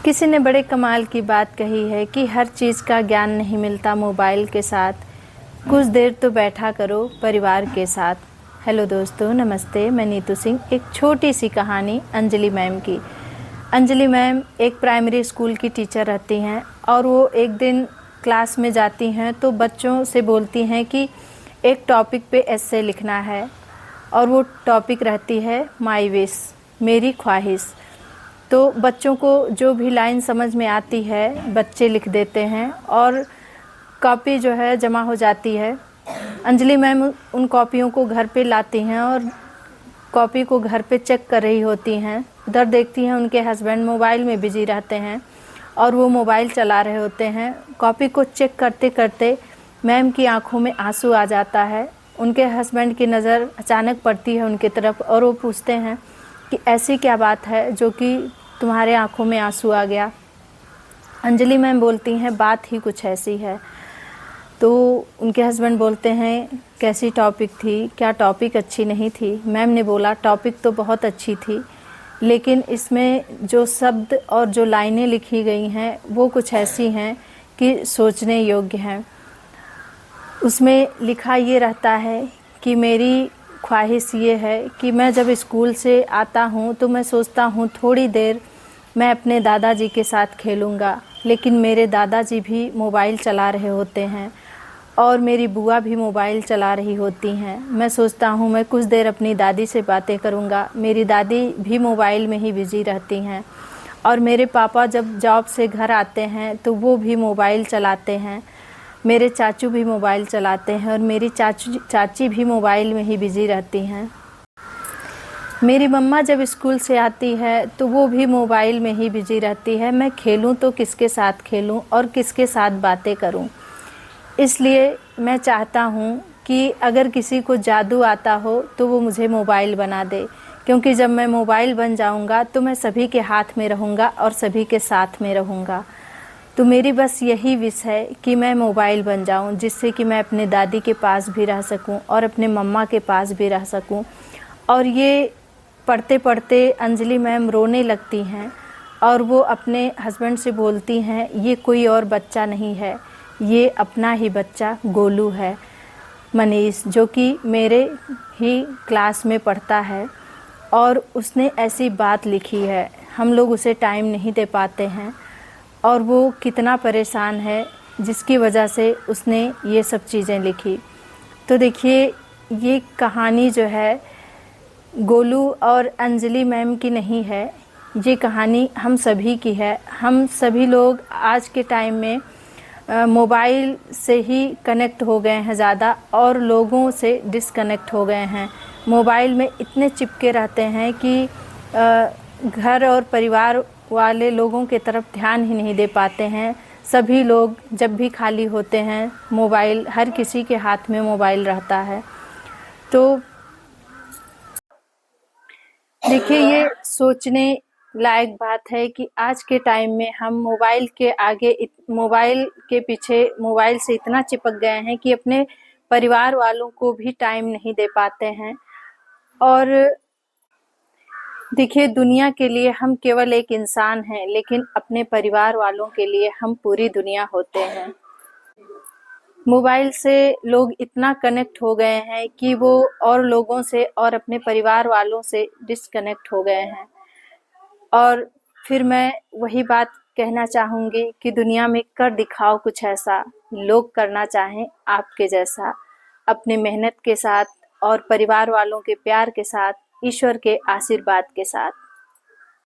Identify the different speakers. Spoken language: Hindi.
Speaker 1: किसी ने बड़े कमाल की बात कही है कि हर चीज़ का ज्ञान नहीं मिलता मोबाइल के साथ, कुछ देर तो बैठा करो परिवार के साथ। हेलो दोस्तों, नमस्ते। मैं नीतू सिंह। एक छोटी सी कहानी अंजलि मैम की। अंजलि मैम एक प्राइमरी स्कूल की टीचर रहती हैं और वो एक दिन क्लास में जाती हैं तो बच्चों से बोलती हैं कि एक टॉपिक पे एस्से लिखना है और वो टॉपिक रहती है माई विश, मेरी ख्वाहिश। तो बच्चों को जो भी लाइन समझ में आती है बच्चे लिख देते हैं और कॉपी जो है जमा हो जाती है। अंजलि मैम उन कॉपियों को घर पे लाती हैं और कॉपी को घर पे चेक कर रही होती हैं। उधर देखती हैं उनके हस्बैंड मोबाइल में बिजी रहते हैं और वो मोबाइल चला रहे होते हैं। कॉपी को चेक करते करते मैम की आंखों में आंसू आ जाता है। उनके हस्बैंड की नज़र अचानक पड़ती है उनकी तरफ और वो पूछते हैं कि ऐसी क्या बात है जो कि तुम्हारे आंखों में आंसू आ गया। अंजलि मैम बोलती हैं बात ही कुछ ऐसी है। तो उनके हस्बैंड बोलते हैं कैसी टॉपिक थी, क्या टॉपिक अच्छी नहीं थी। मैम ने बोला टॉपिक तो बहुत अच्छी थी, लेकिन इसमें जो शब्द और जो लाइनें लिखी गई हैं वो कुछ ऐसी हैं कि सोचने योग्य हैं। उसमें लिखा ये रहता है कि मेरी ख्वाहिश ये है कि मैं जब स्कूल से आता हूँ तो मैं सोचता हूँ थोड़ी देर मैं अपने दादाजी के साथ खेलूँगा, लेकिन मेरे दादाजी भी मोबाइल चला रहे होते हैं और मेरी बुआ भी मोबाइल चला रही होती हैं। मैं सोचता हूँ मैं कुछ देर अपनी दादी से बातें करूँगा, मेरी दादी भी मोबाइल में ही बिजी रहती हैं और मेरे पापा जब जॉब से घर आते हैं तो वो भी मोबाइल चलाते हैं। मेरे चाचू भी मोबाइल चलाते हैं और मेरी चाची भी मोबाइल में ही बिजी रहती हैं। मेरी मम्मा जब स्कूल से आती है तो वो भी मोबाइल में ही बिजी रहती है। मैं खेलूं तो किसके साथ खेलूं और किसके साथ बातें करूं। इसलिए मैं चाहता हूं कि अगर किसी को जादू आता हो तो वो मुझे मोबाइल बना दे, क्योंकि जब मैं मोबाइल बन जाऊंगा तो मैं सभी के हाथ में रहूंगा और सभी के साथ में रहूंगा। तो मेरी बस यही विश है कि मैं मोबाइल बन जाऊं, जिससे कि मैं अपने दादी के पास भी रह सकूं और अपने मम्मा के पास भी रह सकूं। और ये पढ़ते पढ़ते अंजलि मैम रोने लगती हैं और वो अपने हस्बैंड से बोलती हैं ये कोई और बच्चा नहीं है, ये अपना ही बच्चा गोलू है, मनीष, जो कि मेरे ही क्लास में पढ़ता है और उसने ऐसी बात लिखी है। हम लोग उसे टाइम नहीं दे पाते हैं और वो कितना परेशान है जिसकी वजह से उसने ये सब चीज़ें लिखी। तो देखिए, ये कहानी जो है गोलू और अंजलि मैम की नहीं है, ये कहानी हम सभी की है। हम सभी लोग आज के टाइम में मोबाइल से ही कनेक्ट हो गए हैं ज़्यादा और लोगों से डिस्कनेक्ट हो गए हैं। मोबाइल में इतने चिपके रहते हैं कि घर और परिवार वाले लोगों के तरफ ध्यान ही नहीं दे पाते हैं। सभी लोग जब भी खाली होते हैं मोबाइल, हर किसी के हाथ में मोबाइल रहता है। तो देखिए, ये सोचने लायक बात है कि आज के टाइम में हम मोबाइल के आगे, मोबाइल के पीछे, मोबाइल से इतना चिपक गए हैं कि अपने परिवार वालों को भी टाइम नहीं दे पाते हैं। और देखिए, दुनिया के लिए हम केवल एक इंसान हैं, लेकिन अपने परिवार वालों के लिए हम पूरी दुनिया होते हैं। मोबाइल से लोग इतना कनेक्ट हो गए हैं कि वो और लोगों से और अपने परिवार वालों से डिस्कनेक्ट हो गए हैं। और फिर मैं वही बात कहना चाहूँगी कि दुनिया में कर दिखाओ कुछ ऐसा, लोग करना चाहें आपके जैसा, अपने मेहनत के साथ और परिवार वालों के प्यार के साथ, ईश्वर के आशीर्वाद के साथ।